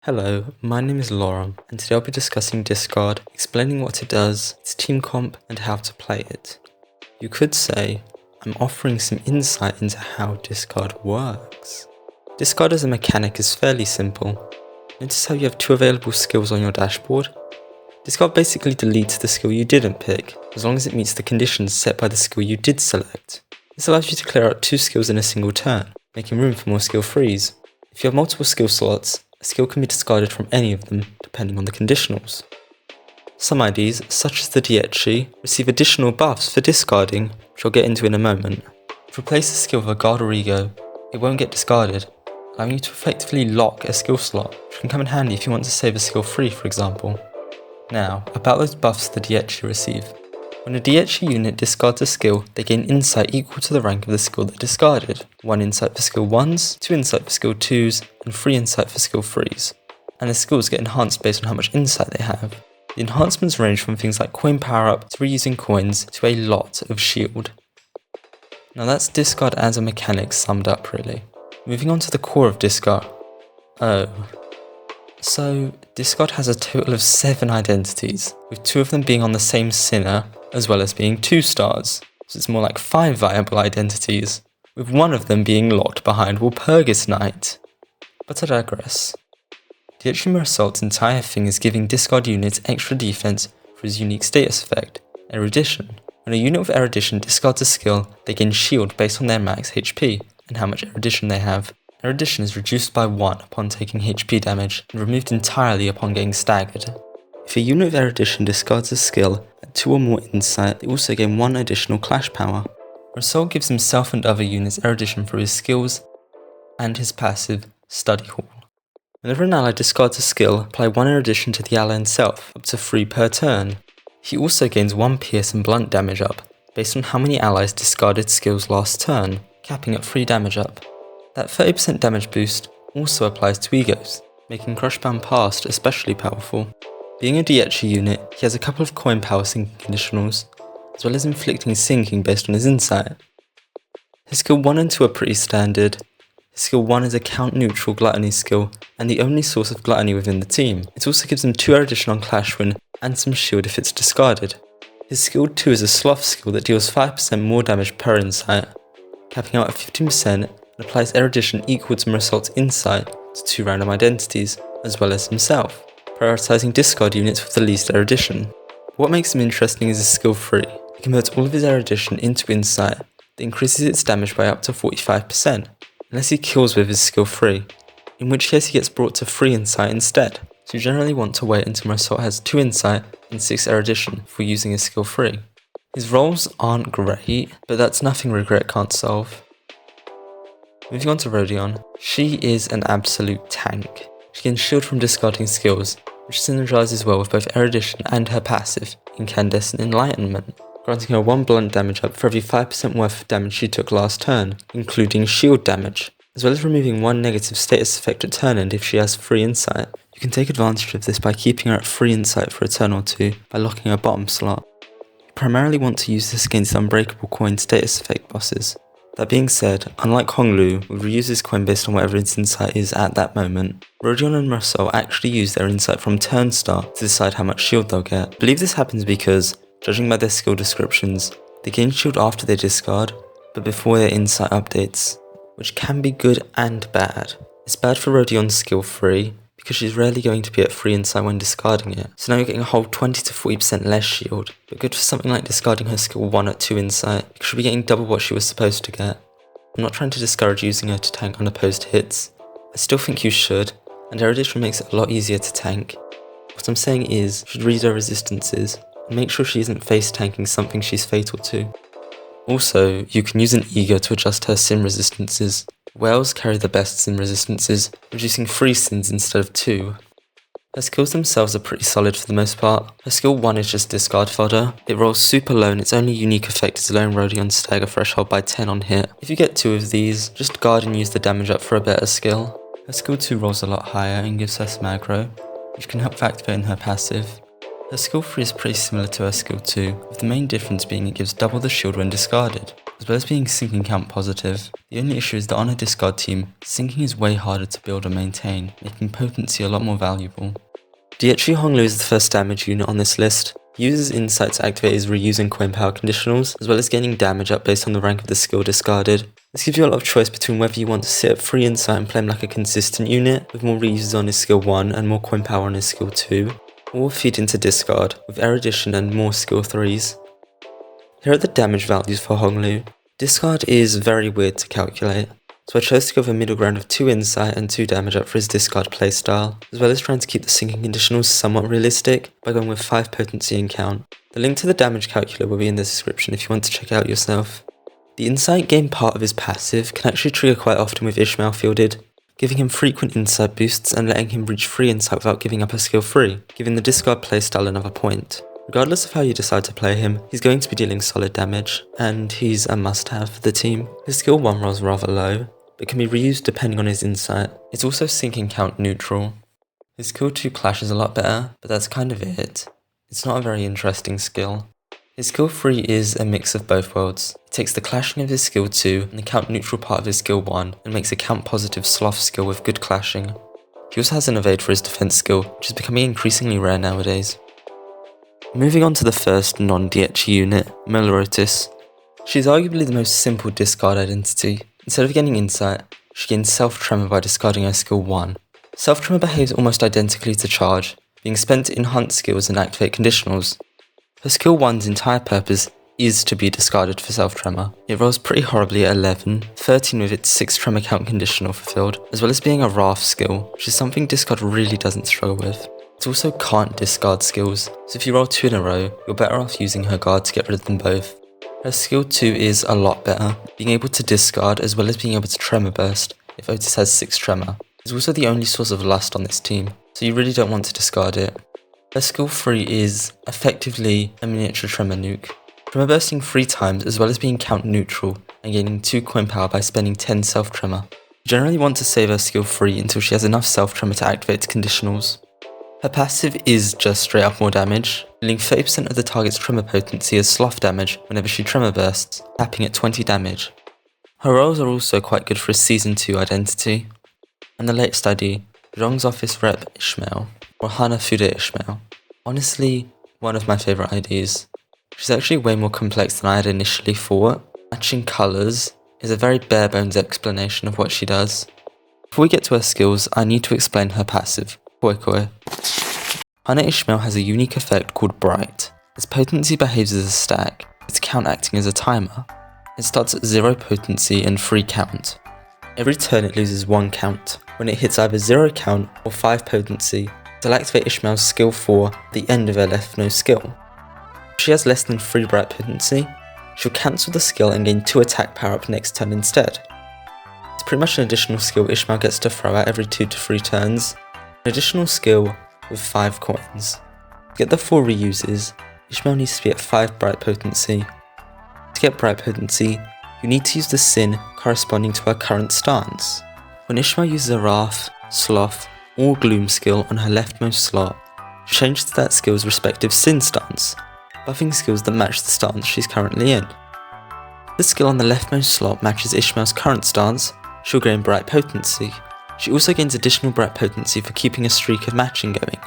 Hello, my name is Laura, and today I'll be discussing Discard, explaining what it does, its team comp, and how to play it. You could say, I'm offering some insight into how Discard works. Discard as a mechanic is fairly simple. Notice how you have two available skills on your dashboard? Discard basically deletes the skill you didn't pick, as long as it meets the conditions set by the skill you did select. This allows you to clear out two skills in a single turn, making room for more skill frees. If you have multiple skill slots, a skill can be discarded from any of them, depending on the conditionals. Some IDs, such as the Dietchi, receive additional buffs for discarding, which I'll get into in a moment. If you replace the skill with a guard or ego, it won't get discarded, allowing you to effectively lock a skill slot, which can come in handy if you want to save a skill free, for example. Now, about those buffs the Dietchi receive. When a Dietchi unit discards a skill, they gain insight equal to the rank of the skill they discarded. 1 insight for skill 1s, 2 insight for skill 2s, and 3 insight for skill 3s. And the skills get enhanced based on how much insight they have. The enhancements range from things like coin power up to reusing coins to a lot of shield. Now that's discard as a mechanic summed up really. Moving on to the core of discard. So discard has a total of 7 identities, with 2 of them being on the same sinner, as well as being 2 stars, so it's more like 5 viable identities, with 1 of them being locked behind Walpurgis Knight. But I digress. The Meursault's entire thing is giving discard units extra defense for his unique status effect, Erudition. When a unit with Erudition discards a skill, they gain shield based on their max HP, and how much Erudition they have. Erudition is reduced by 1 upon taking HP damage, and removed entirely upon getting staggered. If a unit of Erudition discards a skill at 2 or more insight, they also gain 1 additional clash power. Meursault gives himself and other units Erudition through his skills and his passive, Study Hall. Whenever an ally discards a skill, apply 1 Erudition to the ally himself, up to 3 per turn. He also gains 1 pierce and blunt damage up, based on how many allies discarded skills last turn, capping at 3 damage up. That 30% damage boost also applies to egos, making Crushbound Past especially powerful. Being a Dietchi unit, he has a couple of coin power sinking conditionals, as well as inflicting sinking based on his insight. His skill 1 and 2 are pretty standard. His skill 1 is a count neutral gluttony skill, and the only source of gluttony within the team. It also gives him 2 erudition on Clash Win, and some shield if it's discarded. His skill 2 is a sloth skill that deals 5% more damage per insight, capping out at 15%, and applies erudition equal to Meursault's insight to 2 random identities, as well as himself, prioritizing discard units with the least erudition. What makes him interesting is his skill 3. He converts all of his erudition into insight that increases its damage by up to 45%, unless he kills with his skill 3, in which case he gets brought to 3 insight instead. So you generally want to wait until Meursault has 2 insight and 6 erudition before using his skill 3. His rolls aren't great, but that's nothing Regret can't solve. Moving on to Rodion, she is an absolute tank. She can shield from discarding skills, which synergizes well with both erudition and her passive, Incandescent Enlightenment, granting her 1 blunt damage up for every 5% worth of damage she took last turn, including shield damage, as well as removing 1 negative status effect at turn end if she has 3 insight. You can take advantage of this by keeping her at 3 insight for a turn or 2 by locking her bottom slot. You primarily want to use this against unbreakable coin status effect bosses. That being said, unlike Honglu, who reuses coin based on whatever its insight is at that moment, Rodion and Meursault actually use their insight from turn start to decide how much shield they'll get. I believe this happens because, judging by their skill descriptions, they gain shield after they discard, but before their insight updates, which can be good and bad. It's bad for Rodion's skill 3, because she's rarely going to be at 3 insight when discarding it, so now you're getting a whole 20 to 40% less shield, but good for something like discarding her skill 1 at 2 insight, because she'll be getting double what she was supposed to get. I'm not trying to discourage using her to tank unopposed hits. I still think you should, and erudition makes it a lot easier to tank. What I'm saying is, you should read her resistances, and make sure she isn't face tanking something she's fatal to. Also, you can use an ego to adjust her sin resistances. Whales carry the best sin resistances, reducing 3 sins instead of 2. Her skills themselves are pretty solid for the most part. Her skill 1 is just discard fodder. It rolls super low and its only unique effect is lowering Rodion's stagger threshold by 10 on hit. If you get 2 of these, just guard and use the damage up for a better skill. Her skill 2 rolls a lot higher and gives her some aggro, which can help activate in her passive. Her skill 3 is pretty similar to her skill 2, with the main difference being it gives double the shield when discarded. as well as being sinking count positive. The only issue is that on a discard team, sinking is way harder to build and maintain, making potency a lot more valuable. Dietrich Honglu is the first damage unit on this list. He uses Insight to activate his reusing coin power conditionals, as well as gaining damage up based on the rank of the skill discarded. This gives you a lot of choice between whether you want to sit at 3 Insight and play him like a consistent unit, with more reuses on his skill 1 and more coin power on his skill 2, or feed into discard, with erudition and more skill 3s. Here are the damage values for Honglu. Discard is very weird to calculate, so I chose to go with a middle ground of 2 Insight and 2 damage up for his discard playstyle, as well as trying to keep the sinking conditionals somewhat realistic by going with 5 potency and count. The link to the damage calculator will be in the description if you want to check it out yourself. The Insight game part of his passive can actually trigger quite often with Ishmael fielded, giving him frequent Insight boosts and letting him reach 3 Insight without giving up a skill 3, giving the discard playstyle another point. Regardless of how you decide to play him, he's going to be dealing solid damage, and he's a must-have for the team. His skill 1 rolls rather low, but can be reused depending on his Insight. It's also sinking count neutral. His skill 2 clash is a lot better, but that's kind of it. It's not a very interesting skill. His skill 3 is a mix of both worlds. It takes the clashing of his skill 2 and the count neutral part of his skill 1 and makes a count positive sloth skill with good clashing. He also has an evade for his defense skill, which is becoming increasingly rare nowadays. Moving on to the first non-DH unit, Meursault. She's arguably the most simple discard identity. Instead of gaining Insight, she gains Self-Tremor by discarding her skill 1. Self-Tremor behaves almost identically to Charge, being spent to enhance skills and activate conditionals. Her skill 1's entire purpose is to be discarded for Self-Tremor. It rolls pretty horribly at 11, 13 with its 6 Tremor count conditional fulfilled, as well as being a Wrath skill, which is something discard really doesn't struggle with. It also can't discard skills, so if you roll 2 in a row, you're better off using her guard to get rid of them both. Her skill 2 is a lot better, being able to discard as well as being able to Tremor Burst if Otis has 6 Tremor. It's also the only source of lust on this team, so you really don't want to discard it. Her skill 3 is effectively a miniature Tremor nuke, Tremor bursting 3 times as well as being count neutral and gaining 2 coin power by spending 10 self-tremor. You generally want to save her skill 3 until she has enough self-tremor to activate conditionals. Her passive is just straight up more damage, dealing 30% of the target's tremor potency as sloth damage whenever she tremor bursts, capping at 20 damage. Her rolls are also quite good for a Season 2 identity. And the latest ID, Zhong's office rep Ishmael, or Hanafuda Ishmael. Honestly, one of my favourite IDs. She's actually way more complex than I had initially thought. Matching colours is a very bare bones explanation of what she does. Before we get to her skills, I need to explain her passive, Koi Koi. Hana Ishmael has a unique effect called Bright. Its potency behaves as a stack, its count acting as a timer. It starts at 0 potency and 3 count. Every turn it loses 1 count. When it hits either 0 count or 5 potency, it'll activate Ishmael's skill 4 at the end of her left nose skill. If she has less than 3 bright potency, she'll cancel the skill and gain 2 attack power up next turn instead. It's pretty much an additional skill Ishmael gets to throw out every 2 to 3 turns, an additional skill with 5 coins. To get the 4 reuses, Ishmael needs to be at 5 bright potency. To get bright potency, you need to use the sin corresponding to her current stance. When Ishmael uses a Wrath, Sloth, or Gloom skill on her leftmost slot, she changes to that skill's respective sin stance, buffing skills that match the stance she's currently in. If the skill on the leftmost slot matches Ishmael's current stance, she'll gain bright potency. She also gains additional bright potency for keeping a streak of matching going.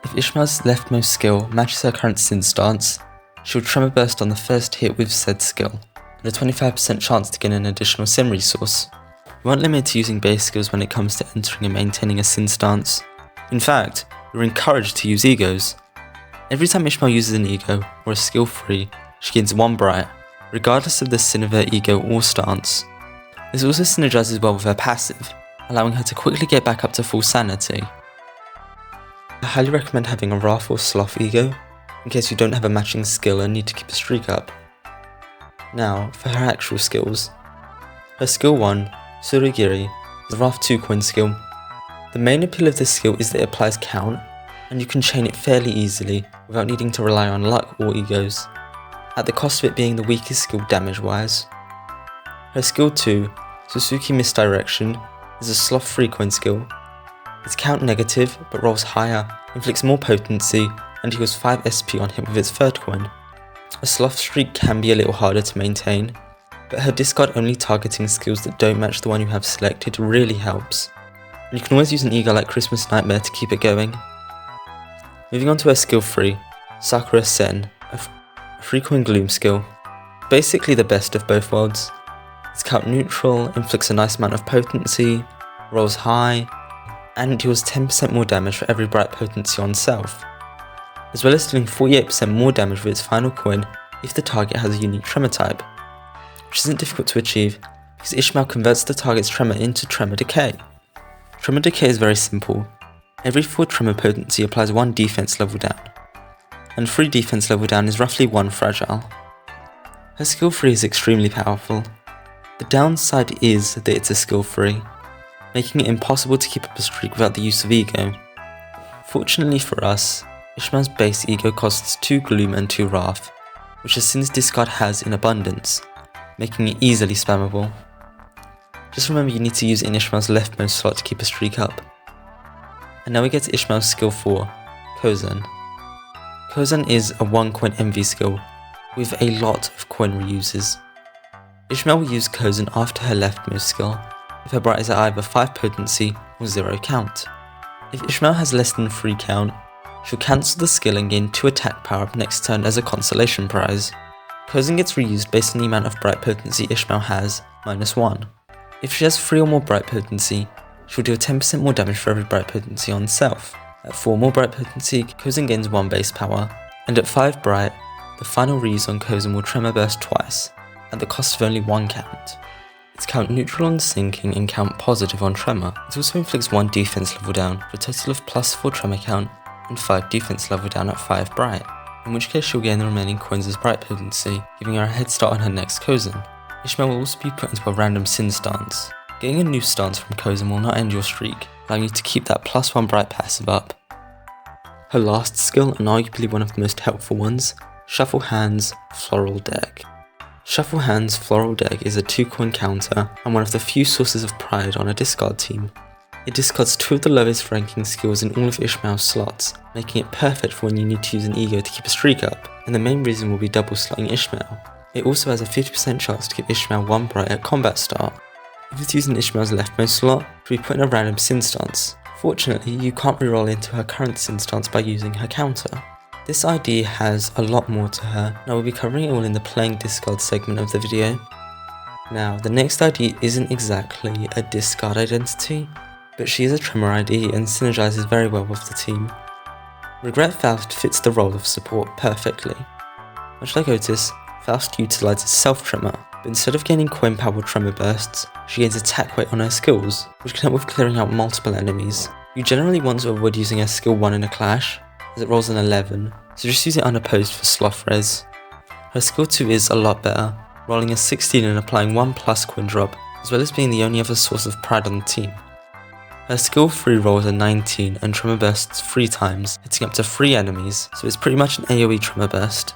If Ishmael's leftmost skill matches her current sin stance, she'll tremor burst on the first hit with said skill, and a 25% chance to gain an additional sin resource. You aren't limited to using base skills when it comes to entering and maintaining a sin stance. In fact, you're encouraged to use egos. Every time Ishmael uses an ego, or a skill 3, she gains 1 bright, regardless of the sin of her ego or stance. This also synergizes well with her passive, allowing her to quickly get back up to full sanity. I highly recommend having a Wrath or Sloth ego, in case you don't have a matching skill and need to keep a streak up. Now, for her actual skills. Her skill 1, Surigiri, is a Wrath 2 coin skill. The main appeal of this skill is that it applies count, and you can chain it fairly easily without needing to rely on luck or egos, at the cost of it being the weakest skill damage wise. Her skill 2, Suzuki Misdirection, is a Sloth 3 coin skill. It's count negative but rolls higher, inflicts more potency, and heals 5 SP on hit with its 3rd coin. A Sloth streak can be a little harder to maintain. but her discard only targeting skills that don't match the one you have selected really helps. And you can always use an ego like Christmas Nightmare to keep it going. Moving on to her skill 3, Sakura Sen, a free coin gloom skill. Basically the best of both worlds. It's count neutral, inflicts a nice amount of potency, rolls high, and deals 10% more damage for every bright potency on self, as well as dealing 48% more damage with its final coin if the target has a unique tremor type, which isn't difficult to achieve because Ishmael converts the target's tremor into tremor decay. Tremor decay is very simple. Every 4 tremor potency applies 1 defense level down, and 3 defense level down is roughly 1 fragile. Her skill 3 is extremely powerful. The downside is that it's a skill 3, making it impossible to keep up a streak without the use of ego. Fortunately for us, Ishmael's base ego costs 2 gloom and 2 wrath, which a Sin's discard has in abundance, making it easily spammable. Just remember you need to use it in Ishmael's leftmost slot to keep a streak up. And now we get to Ishmael's skill 4, Kozan. Kozan is a 1 coin envy skill, with a lot of coin reuses. Ishmael will use Kozan after her leftmost skill, if her bright is at either 5 potency or 0 count. If Ishmael has less than 3 count, she'll cancel the skill and gain 2 attack power up next turn as a consolation prize. Kozan gets reused based on the amount of bright potency Ishmael has, -1. If she has 3 or more bright potency, she'll deal 10% more damage for every bright potency on self. At 4 more bright potency, Kozan gains 1 base power, and at 5 bright, the final reuse on Kozan will tremor burst twice, at the cost of only 1 count. It's count neutral on sinking and count positive on tremor. It also inflicts 1 defense level down for a total of +4 tremor count and 5 defense level down at 5 bright, in which case she'll gain the remaining coins as bright potency, giving her a head start on her next Kozan. Ishmael will also be put into a random Sin stance. Getting a new stance from Kozan will not end your streak, allowing you to keep that +1 bright passive up. Her last skill, and arguably one of the most helpful ones, Shuffle Hands, Floral Deck. Shuffle Hands Floral Deck is a 2 coin counter and one of the few sources of pride on a discard team. It discards 2 of the lowest ranking skills in all of Ishmael's slots, making it perfect for when you need to use an ego to keep a streak up, and the main reason will be double slotting Ishmael. It also has a 50% chance to give Ishmael 1 bright at combat start. If it's using Ishmael's leftmost slot, she'll be put in a random Sin stance. Fortunately, you can't reroll into her current Sin stance by using her counter. This ID has a lot more to her, and I will be covering it all in the playing discard segment of the video. Now, the next ID isn't exactly a discard identity, but she is a tremor ID and synergizes very well with the team. Regret Faust fits the role of support perfectly. Much like Otis, Faust utilizes self-tremor, but instead of gaining coin power tremor bursts, she gains attack weight on her skills, which can help with clearing out multiple enemies. You generally want to avoid using her skill 1 in a clash, as it rolls an 11, so just use it unopposed for sloth res. Her skill 2 is a lot better, rolling a 16 and applying 1+ coin drop, as well as being the only other source of pride on the team. Her skill 3 rolls a 19 and tremor bursts 3 times, hitting up to 3 enemies, so it's pretty much an AoE tremor burst.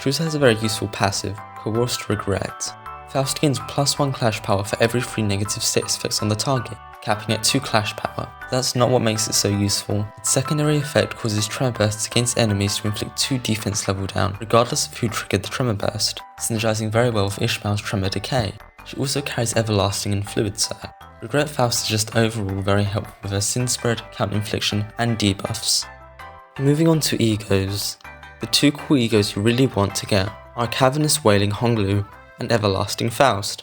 She also has a very useful passive, Coerced Regret. Faust gains +1 clash power for every 3 negative status effects on the target, capping at 2 clash power. That's not what makes it so useful. Its secondary effect causes tremor bursts against enemies to inflict 2 defense level down, regardless of who triggered the tremor burst, synergizing very well with Ishmael's tremor decay. She also carries Everlasting and Fluid Sac. Regret Faust is just overall very helpful with her Sin Spread, count infliction, and debuffs. Moving on to egos. The 2 cool egos you really want to get are Cavernous Wailing Honglu and Everlasting Faust.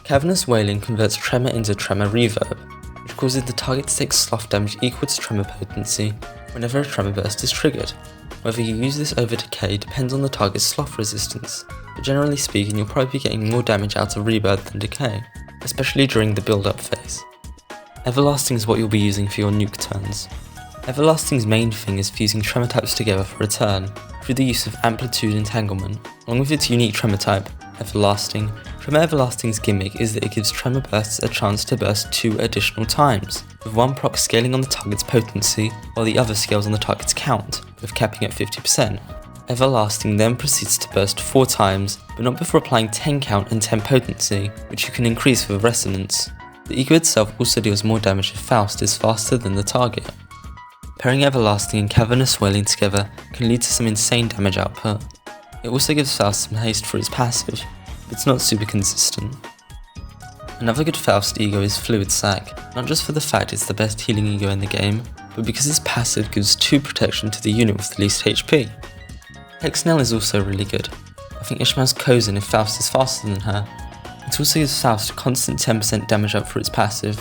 Cavernous Wailing converts tremor into tremor reverb, which causes the target to take sloth damage equal to tremor potency whenever a tremor burst is triggered. Whether you use this over decay depends on the target's sloth resistance, but generally speaking you'll probably be getting more damage out of rebirth than decay, especially during the build-up phase. Everlasting is what you'll be using for your nuke turns. Everlasting's main thing is fusing tremor types together for a turn, through the use of Amplitude Entanglement. Along with its unique tremor type, Everlasting, Tremor Everlasting's gimmick is that it gives tremor bursts a chance to burst 2 additional times, with one proc scaling on the target's potency, while the other scales on the target's count, with capping at 50%. Everlasting then proceeds to burst 4 times, but not before applying 10 count and 10 potency, which you can increase with Resonance. The ego itself also deals more damage if Faust is faster than the target. Pairing Everlasting and Cavernous Wailing together can lead to some insane damage output. It also gives Faust some haste for its passive, but it's not super consistent. Another good Faust ego is Fluid Sac, not just for the fact it's the best healing ego in the game, but because its passive gives 2 protection to the unit with the least HP. Hexnail is also really good. I think Ishmael's Cozen if Faust is faster than her. It also gives Faust a constant 10% damage up for its passive.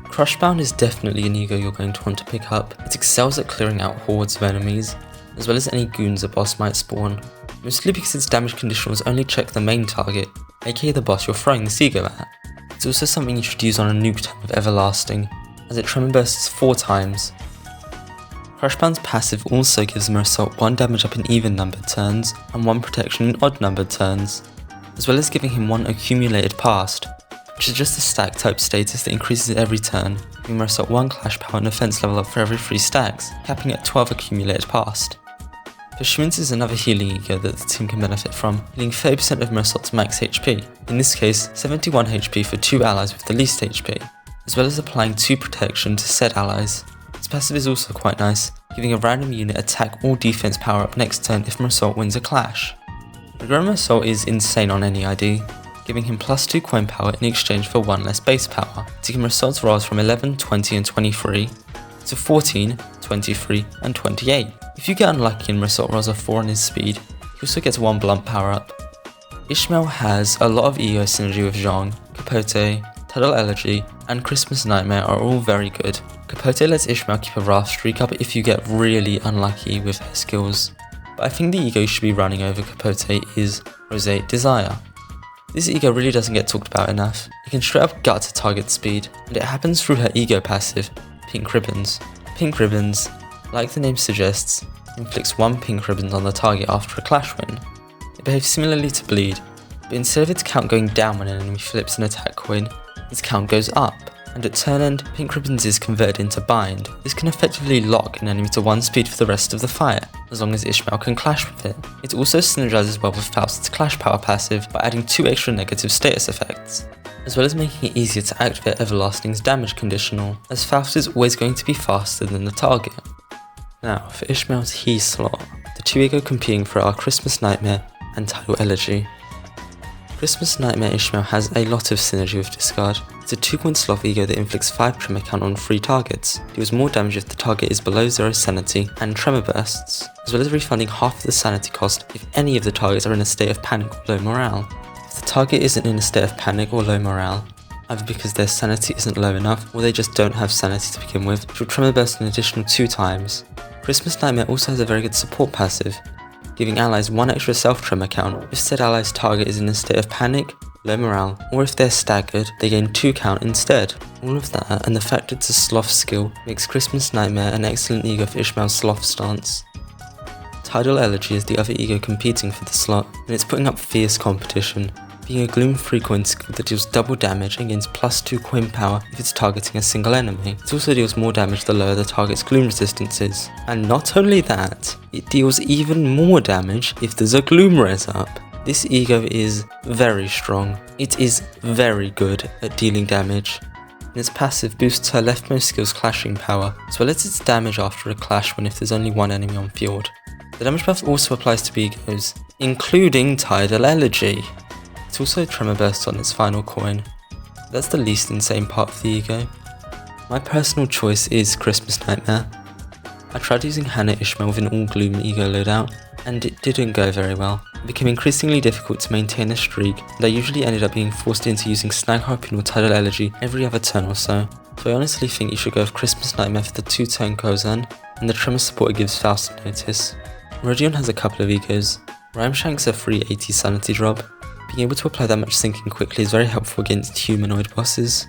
Crushbound is definitely an ego you're going to want to pick up. It excels at clearing out hordes of enemies, as well as any goons a boss might spawn, mostly because its damage conditionals only check the main target, aka the boss you're throwing this ego at. It's also something you should use on a nuke time of Everlasting, as it tremor bursts 4 times. Crushbound's passive also gives Meursault 1 damage up in even numbered turns, and 1 protection in odd numbered turns, as well as giving him 1 accumulated past, which is just a stack type status that increases every turn, giving Meursault 1 clash power and defense level up for every 3 stacks, capping at 12 accumulated past. Pursuance is another healing ego that the team can benefit from, healing 30% of Meursault's max HP, in this case 71 HP for 2 allies with the least HP, as well as applying 2 protection to said allies. Its passive is also quite nice, giving a random unit attack or defense power up next turn if Meursault wins a clash. Meursault is insane on any ID, giving him plus 2 coin power in exchange for 1 less base power, taking Meursault's rolls from 11, 20 and 23 to 14, 23 and 28. If you get unlucky and Meursault rolls a 4 on his speed, he also gets 1 blunt power up. Ishmael has a lot of ego synergy with Zhang, Capote, Tidal Elegy and Christmas Nightmare are all very good. Capote lets Ishmael keep a Wrath streak up if you get really unlucky with her skills, but I think the ego you should be running over Capote is Roseate Desire. This ego really doesn't get talked about enough. It can straight up gut to target speed, and it happens through her ego passive, Pink Ribbons. Pink Ribbons, like the name suggests, inflicts 1 pink ribbons on the target after a clash win. It behaves similarly to Bleed, but instead of its count going down when an enemy flips an attack coin, its count goes up, and at turn end, Pink Ribbons is converted into Bind. This can effectively lock an enemy to 1 speed for the rest of the fight, as long as Ishmael can clash with it. It also synergizes well with Faust's Clash Power passive by adding 2 extra negative status effects, as well as making it easier to activate Everlasting's damage conditional, as Faust is always going to be faster than the target. Now, for Ishmael's He slot, the 2 ego competing for our Christmas Nightmare and Tidal Elegy. Christmas Nightmare Ishmael has a lot of synergy with Discard. It's a 2-coin sloth ego that inflicts 5 tremor count on 3 targets, deals more damage if the target is below 0 sanity, and tremor bursts, as well as refunding half of the sanity cost if any of the targets are in a state of panic or low morale. If the target isn't in a state of panic or low morale, either because their sanity isn't low enough or they just don't have sanity to begin with, she'll tremor burst an additional 2 times. Christmas Nightmare also has a very good support passive, giving allies 1 extra self-tremor count if said ally's target is in a state of panic, low morale, or if they're staggered, they gain 2 count instead. All of that, and the fact it's a sloth skill, makes Christmas Nightmare an excellent ego for Ishmael's sloth stance. Tidal Elegy is the other ego competing for the slot, and it's putting up fierce competition, being a Gloom 3-coin skill that deals double damage and gains plus 2 coin power if it's targeting a single enemy. It also deals more damage the lower the target's Gloom resistance is. And not only that, it deals even more damage if there's a Gloom res up. This ego is very strong. It is very good at dealing damage, and its passive boosts her leftmost skill's clashing power, as well as its damage after a clash when if there's only 1 enemy on field. The damage buff also applies to egos, including Tidal Elegy. It also tremor bursts on its final coin. That's the least insane part of the ego. My personal choice is Christmas Nightmare. I tried using Hannah Ishmael with an all Gloom ego loadout, and it didn't go very well. It became increasingly difficult to maintain a streak, and I usually ended up being forced into using Snag Harpoon or Tidal Elegy every other turn or so. So I honestly think you should go with Christmas Nightmare for the 2-turn Kozan, and the tremor support it gives Faust notice. Rodion has a couple of egos. Rhymeshank's a free 80 sanity drop. Being able to apply that much sinking quickly is very helpful against humanoid bosses.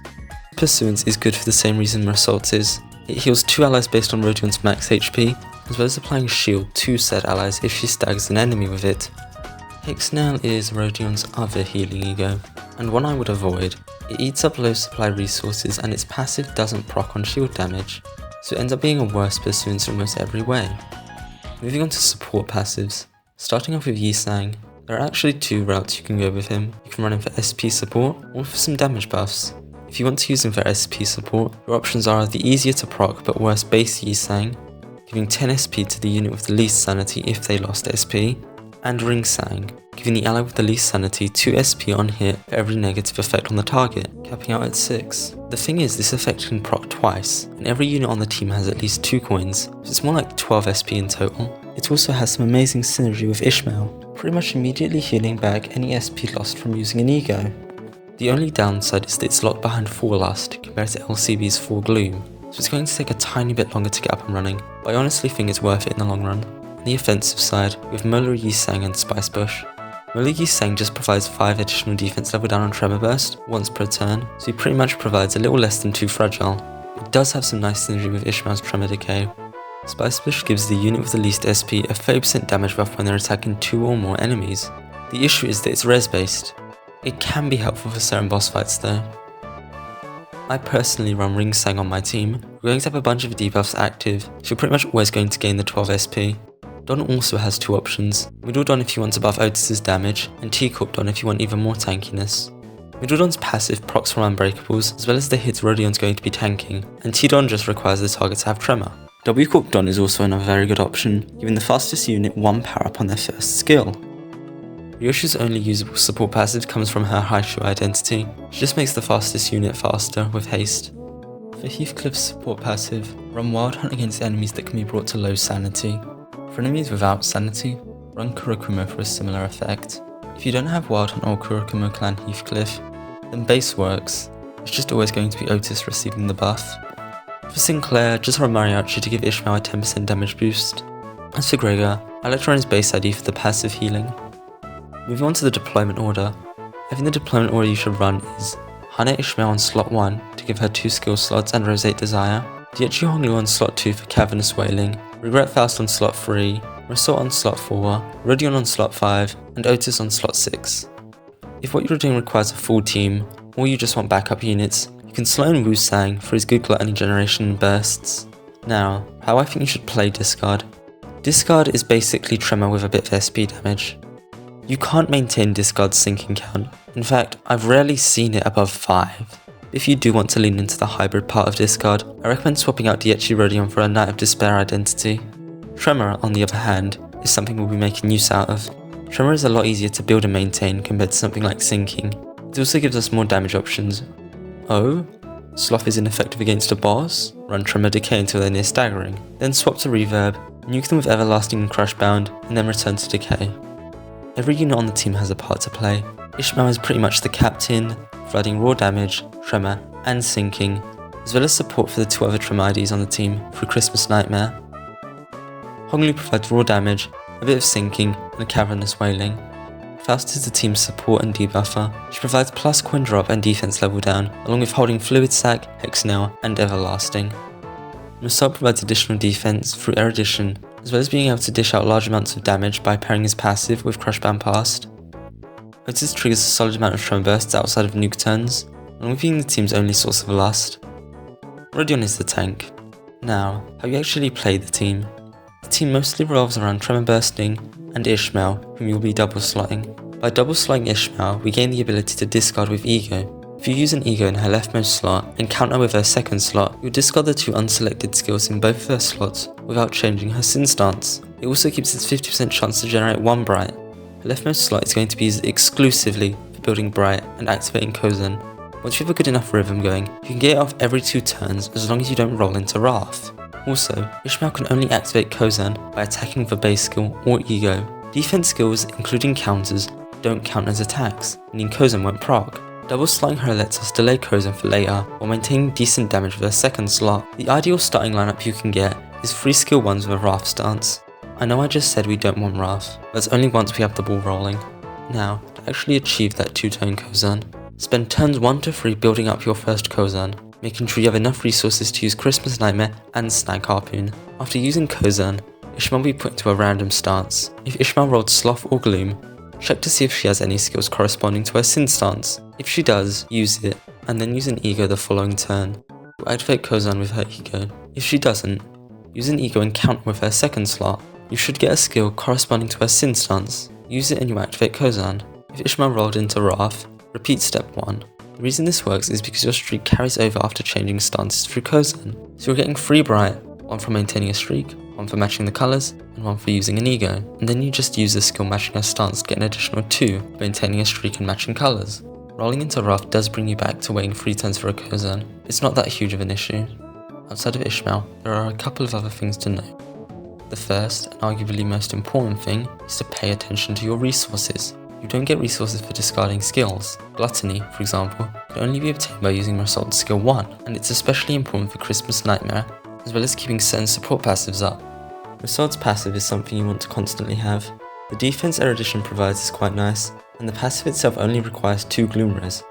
Pursuance is good for the same reason Meursault is. It heals 2 allies based on Rodion's max HP, as well as applying shield to said allies if she stags an enemy with it. Hexnail is Rodion's other healing ego, and one I would avoid. It eats up low supply resources and its passive doesn't proc on shield damage, so it ends up being a worse pursuance in almost every way. Moving on to support passives. Starting off with Yisang, there are actually 2 routes you can go with him. You can run him for SP support or for some damage buffs. If you want to use him for SP support, your options are the easier to proc but worse base Yisang, giving 10 SP to the unit with the least sanity if they lost SP, and Ring Sang, giving the ally with the least sanity 2 SP on hit for every negative effect on the target, capping out at 6. The thing is, this effect can proc twice, and every unit on the team has at least 2 coins, so it's more like 12 SP in total. It also has some amazing synergy with Ishmael, pretty much immediately healing back any SP lost from using an ego. The only downside is that it's locked behind 4 Lust compared to LCB's 4 Gloom, so it's going to take a tiny bit longer to get up and running, but I honestly think it's worth it in the long run. On the offensive side, we have Meursault, Yisang and Spice Bush. Meursault Yisang just provides 5 additional defense level down on Tremor Burst once per turn, so he pretty much provides a little less than 2 fragile. It does have some nice synergy with Ishmael's Tremor Decay. Spice Bush gives the unit with the least SP a 30% damage buff when they're attacking 2 or more enemies. The issue is that it's res based. It can be helpful for certain boss fights though. I personally run Ring Sang on my team. We're going to have a bunch of debuffs active, so you're pretty much always going to gain the 12 SP. Don also has 2 options, Middle Don if you want to buff Otis's damage, and T-Corp Don if you want even more tankiness. Middle Don's passive procs from Unbreakables, as well as the hits Rodion's going to be tanking, and T-Don just requires the target to have Tremor. W-Corp Don is also another very good option, giving the fastest unit 1 power up on their first skill. Ryoshi's only usable support passive comes from her Haishu identity. She just makes the fastest unit faster with haste. For Heathcliff's support passive, run Wild Hunt against enemies that can be brought to low sanity. For enemies without sanity, run Kurokumo for a similar effect. If you don't have Wild Hunt or Kurokumo clan Heathcliff, then base works. It's just always going to be Otis receiving the buff. For Sinclair, just run Mariachi to give Ishmael a 10% damage boost. As for Gregor, I like to run his base ID for the passive healing. Moving on to the deployment order, I think the deployment order you should run is Hana Ishmael on slot 1 to give her 2 skill slots and Roseate Desire, Diechi Honglu on slot 2 for Cavernous Wailing, Regret Faust on slot 3, Meursault on slot 4, Rodion on slot 5, and Otis on slot 6. If what you're doing requires a full team, or you just want backup units, you can slow in Wu Sang for his good gluttony generation and bursts. Now, how I think you should play Discard. Discard is basically Tremor with a bit of SP damage. You can't maintain Discard's sinking count. In fact, I've rarely seen it above 5. If you do want to lean into the hybrid part of Discard, I recommend swapping out Diechi Rodion for a Knight of Despair identity. Tremor, on the other hand, is something we'll be making use out of. Tremor is a lot easier to build and maintain compared to something like sinking. It also gives us more damage options. Oh? Sloth is ineffective against a boss? Run Tremor Decay until they're near staggering, then swap to Reverb, nuke them with Everlasting and Crushbound, and then return to Decay. Every unit on the team has a part to play. Ishmael is pretty much the captain, flooding raw damage, tremor, and sinking, as well as support for the 2 other tremor IDs on the team through Christmas Nightmare. Honglu provides raw damage, a bit of sinking, and a cavernous wailing. Faust is the team's support and debuffer. She provides plus coin drop and defense level down, along with holding Fluid Sac, Hexnail, and Everlasting. Meursault provides additional defense through Erudition, as well as being able to dish out large amounts of damage by pairing his passive with Crushbound Past. Otis triggers a solid amount of Tremor Bursts outside of nuke turns, along with being the team's only source of lust. Rodion is the tank. Now, how you actually play the team. The team mostly revolves around Tremor Bursting and Ishmael, whom you'll be double slotting. By double slotting Ishmael, we gain the ability to discard with Ego. If you use an Ego in her leftmost slot and counter with her second slot, you'll discard the 2 unselected skills in both of her slots without changing her Sin stance. It also keeps its 50% chance to generate 1 Bright. Her leftmost slot is going to be used exclusively for building Bright and activating Kozan. Once you have a good enough rhythm going, you can get it off every 2 turns as long as you don't roll into Wrath. Also, Ishmael can only activate Kozan by attacking with a base skill or Ego. Defense skills, including counters, don't count as attacks, meaning Kozan won't proc. Double slotting her lets us delay Kozan for later, while maintaining decent damage with her second slot. The ideal starting lineup you can get is 3 skill 1s with a Wrath stance. I know I just said we don't want Wrath, but it's only once we have the ball rolling. Now, to actually achieve that 2-tone Kozan, spend turns 1 to 3 building up your first Kozan, making sure you have enough resources to use Christmas Nightmare and Snag Harpoon. After using Kozan, Ishmael will be put into a random stance. If Ishmael rolled Sloth or Gloom, check to see if she has any skills corresponding to her Sin stance. If she does, use it, and then use an Ego the following turn. You'll activate Kozan with her Ego. If she doesn't, use an Ego and count with her second slot. You should get a skill corresponding to her Sin stance. Use it and you activate Kozan. If Ishmael rolled into Wrath, repeat step 1. The reason this works is because your streak carries over after changing stances through Kozan. So you're getting 3 Bright, 1 from maintaining a streak, one for matching the colours, and one for using an ego, and then you just use the skill matching her stance to get an additional 2, maintaining a streak and matching colours. Rolling into Rough does bring you back to waiting 3 turns for a Kozan. It's not that huge of an issue. Outside of Ishmael, there are a couple of other things to note. The first, and arguably most important thing, is to pay attention to your resources. You don't get resources for discarding skills. Gluttony, for example, can only be obtained by using Meursault skill 1, and it's especially important for Christmas Nightmare, as well as keeping certain support passives up. Meursault's passive is something you want to constantly have. The defense Erudition provides is quite nice, and the passive itself only requires 2 Gloom Res.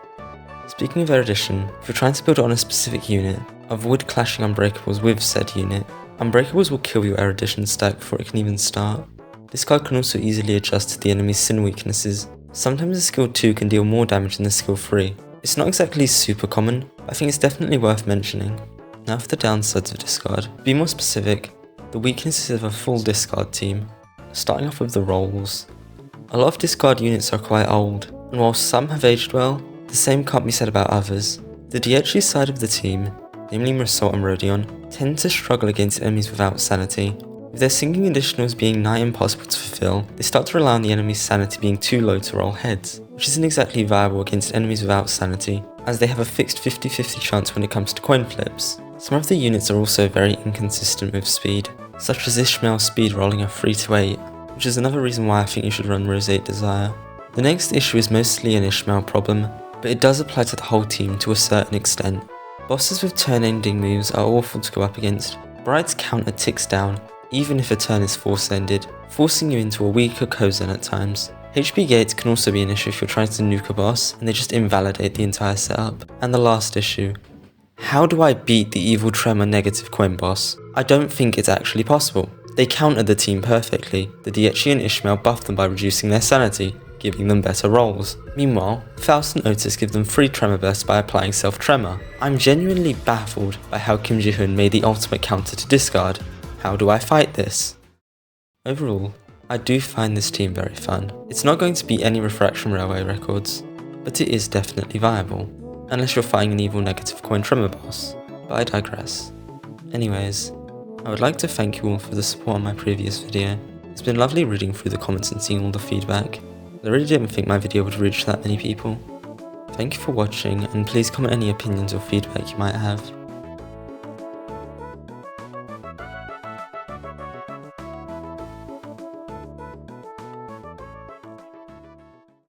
Speaking of Erudition, if you're trying to build it on a specific unit, avoid clashing Unbreakables with said unit. Unbreakables will kill your Erudition stack before it can even start. This card can also easily adjust to the enemy's sin weaknesses. Sometimes the skill 2 can deal more damage than the skill 3. It's not exactly super common, but I think it's definitely worth mentioning. Now for the downsides of discard. To be more specific, the weaknesses of a full discard team. Starting off with the roles. A lot of discard units are quite old, and while some have aged well, the same can't be said about others. The DHG side of the team, namely Meursault and Rodion, tend to struggle against enemies without sanity. With their sinking additionals being nigh impossible to fulfill, they start to rely on the enemy's sanity being too low to roll heads, which isn't exactly viable against enemies without sanity, as they have a fixed 50-50 chance when it comes to coin flips. Some of the units are also very inconsistent with speed, such as Ishmael's speed rolling a 3 to 8, which is another reason why I think you should run Roseate Desire. The next issue is mostly an Ishmael problem, but it does apply to the whole team to a certain extent. Bosses with turn-ending moves are awful to go up against. Bride's counter ticks down, even if a turn is force-ended, forcing you into a weaker Kozan at times. HP gates can also be an issue if you're trying to nuke a boss, and they just invalidate the entire setup. And the last issue. How do I beat the Evil Tremor negative coin boss? I don't think it's actually possible. They countered the team perfectly. The DHG and Ishmael buffed them by reducing their sanity, giving them better rolls. Meanwhile, Faust and Otis give them free tremor bursts by applying self-tremor. I'm genuinely baffled by how Kim Ji-hoon made the ultimate counter to discard. How do I fight this? Overall, I do find this team very fun. It's not going to beat any Refraction Railway records, but it is definitely viable, unless you're fighting an evil negative coin tremor boss, but I digress. Anyways, I would like to thank you all for the support on my previous video. It's been lovely reading through the comments and seeing all the feedback. I really didn't think my video would reach that many people. Thank you for watching, and please comment any opinions or feedback you might have.